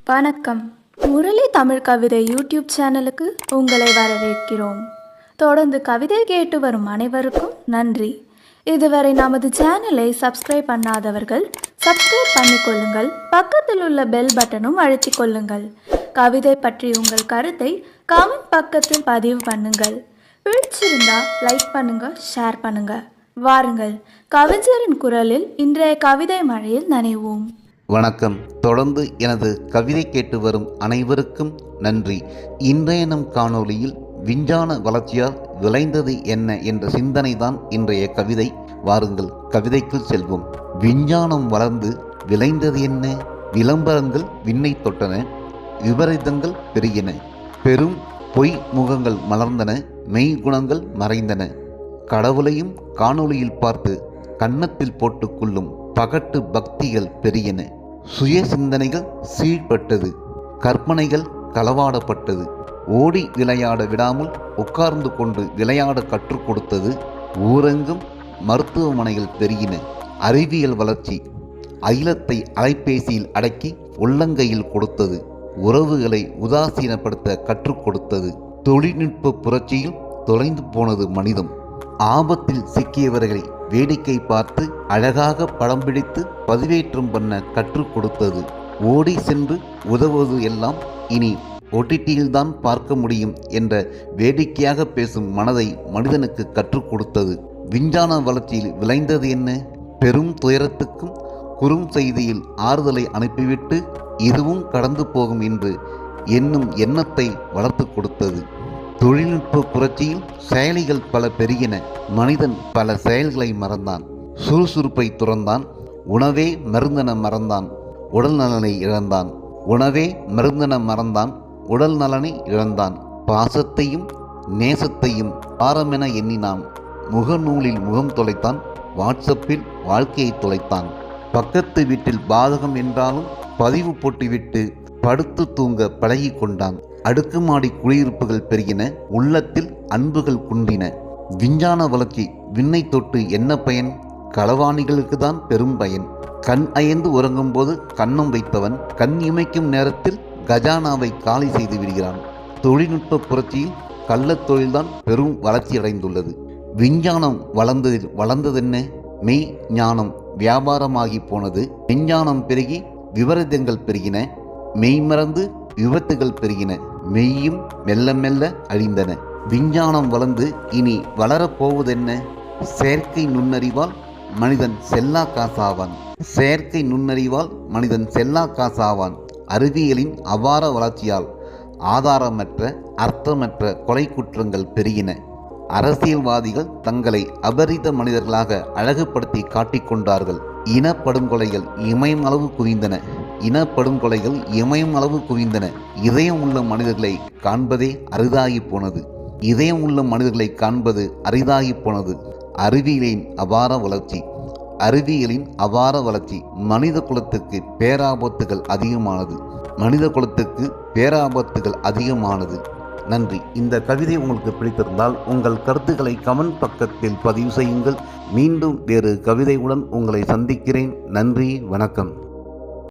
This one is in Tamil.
வணக்கம். முரளி தமிழ் கவிதை யூடியூப் சேனலுக்கு உங்களை வரவேற்கிறோம். தொடர்ந்து கவிதை கேட்டு வரும் அனைவருக்கும் நன்றி. இதுவரை நமது சேனலை சப்ஸ்கிரைப் பண்ணாதவர்கள் சப்ஸ்கிரைப் பண்ணிக்கொள்ளுங்கள். பக்கத்தில் உள்ள பெல் பட்டனும் அழுத்திக் கொள்ளுங்கள். கவிதை பற்றி உங்கள் கருத்தை கமெண்ட் பக்கத்தில் பதிவு பண்ணுங்கள். பிடிச்சிருந்தா லைக் பண்ணுங்க, ஷேர் பண்ணுங்க. வாருங்கள், கவிஞரின் குரலில் இன்றைய கவிதை மழையில் நனைவோம். வணக்கம். தொடர்ந்து எனது கவிதை கேட்டு வரும் அனைவருக்கும் நன்றி. இன்றைய நம் காணொளியில் விஞ்ஞான வளர்ச்சியால் விளைந்தது என்ன என்ற சிந்தனை தான் இன்றைய கவிதை. வாருங்கள், கவிதைக்குள் செல்வோம். விஞ்ஞானம் வளர்ந்து விளைந்தது என்ன? விளம்பரங்கள் விண்ணை தொட்டன, விபரீதங்கள் பெருகின, பெரும் பொய் முகங்கள் மலர்ந்தன, மெய் குணங்கள் மறைந்தன. கடவுளையும் காணொளியில் பார்த்து கன்னத்தில் போட்டுக்கொள்ளும் பகட்டு பக்திகள் பெரியன. சுய சிந்தனைகள் சீழ்பட்டது, கற்பனைகள் களவாடப்பட்டது. ஓடி விளையாட விடாமல் உட்கார்ந்து கொண்டு விளையாட கற்றுக் கொடுத்தது. ஊரெங்கும் மருத்துவமனைகள் பெருகின. அறிவியல் வளர்ச்சி அகிலத்தை அலைபேசியில் அடக்கி உள்ளங்கையில் கொடுத்தது. உறவுகளை உதாசீனப்படுத்த கற்றுக் கொடுத்தது. தொழில்நுட்ப புரட்சியில் தொலைந்து போனது மனிதம். ஆபத்தில் சிக்கியவர்களை வேடிக்கை பார்த்து அழகாக படம் பிடித்து பதிவேற்றம் பண்ண கற்றுக் கொடுத்தது. ஓடி சென்று உதவுவது எல்லாம் இனி OTTயில்தான் பார்க்க முடியும் என்ற வேடிக்கையாக பேசும் மனதை மனிதனுக்கு கற்றுக் கொடுத்தது. விஞ்ஞான வளர்ச்சியில் விளைந்தது என்ன? பெரும் துயரத்துக்கும் குறும் செய்தியில் ஆறுதலை அனுப்பிவிட்டு இதுவும் கடந்து போகும் என்று என்னும் எண்ணத்தை வளர்த்து கொடுத்தது. தொழில்நுட்ப புரட்சியில் செயலிகள் பல பெருகின. மனிதன் பல செயல்களை மறந்தான். சுறுசுறுப்பை துறந்தான். உணவே மருந்தென மறந்தான், உடல் நலனை இழந்தான். உணவே மருந்தென மறந்தான், உடல் நலனை இழந்தான். பாசத்தையும் நேசத்தையும் பாரமென எண்ணினான். முகநூலில் முகம் தொலைத்தான். வாட்ஸ்அப்பில் வாழ்க்கையை தொலைத்தான். பக்கத்து வீட்டில் பாதகம் என்றாலும் பதிவு போட்டுவிட்டு படுத்து தூங்க பழகி கொண்டான். அடுக்குமாடி குடியிருப்புகள் பெருகின. உள்ளத்தில் அன்புகள் குன்றின. விஞ்ஞான வளர்ச்சி விண்ணை தொட்டு என்ன பயன்? களவாணிகளுக்கு தான் பெரும் பயன். கண் அயர்ந்து உறங்கும்போது கன்னம் வைத்தவன் கண் இமைக்கும் நேரத்தில் கஜானாவை காலி செய்து விடுகிறான். தொழில்நுட்ப புரட்சியில் கள்ளத் தொழில்தான் பெரும் வளர்ச்சி அடைந்துள்ளது. விஞ்ஞானம் வளர்ந்ததென்ன? மெய் ஞானம் வியாபாரமாகி போனது. விஞ்ஞானம் பெருகி விபரீதங்கள் பெருகின. மெய்மறந்து விபத்துகள் பெருகின. மெய்யும் மெல்ல மெல்ல அழிந்தன. விஞ்ஞானம் வளர்ந்து இனி வளரப்போவதென்ன? செயற்கை நுண்ணறிவால் மனிதன் செல்லா காசாவான். செயற்கை நுண்ணறிவால் மனிதன் செல்லா காசாவான். அறிவியலின் அபார வளர்ச்சியால் ஆதாரமற்ற அர்த்தமற்ற கொலை குற்றங்கள் பெருகின. அரசியல்வாதிகள் தங்களை அபரித மனிதர்களாக அழகுபடுத்தி காட்டிக்கொண்டார்கள். இனப்படுகொலைகள் இமயமளவு குவிந்தன. இனப்படுகொலைகள் இமயமளவு குவிந்தன. இதயம் உள்ள மனிதர்களை காண்பதே அரிதாகி போனது. இதயம் உள்ள மனிதர்களை காண்பது அரிதாகி போனது. அறிவியலின் அபார வளர்ச்சி. அறிவியலின் அபார வளர்ச்சி மனித குலத்துக்கு பேராபத்துகள் அதிகமானது. மனித குலத்துக்கு பேராபத்துகள் அதிகமானது. நன்றி. இந்த கவிதை உங்களுக்கு பிடித்திருந்தால் உங்கள் கருத்துக்களை கமெண்ட் பக்கத்தில் பதிவு செய்யுங்கள். மீண்டும் வேறு கவிதையுடன் உங்களை சந்திக்கிறேன். நன்றி, வணக்கம்.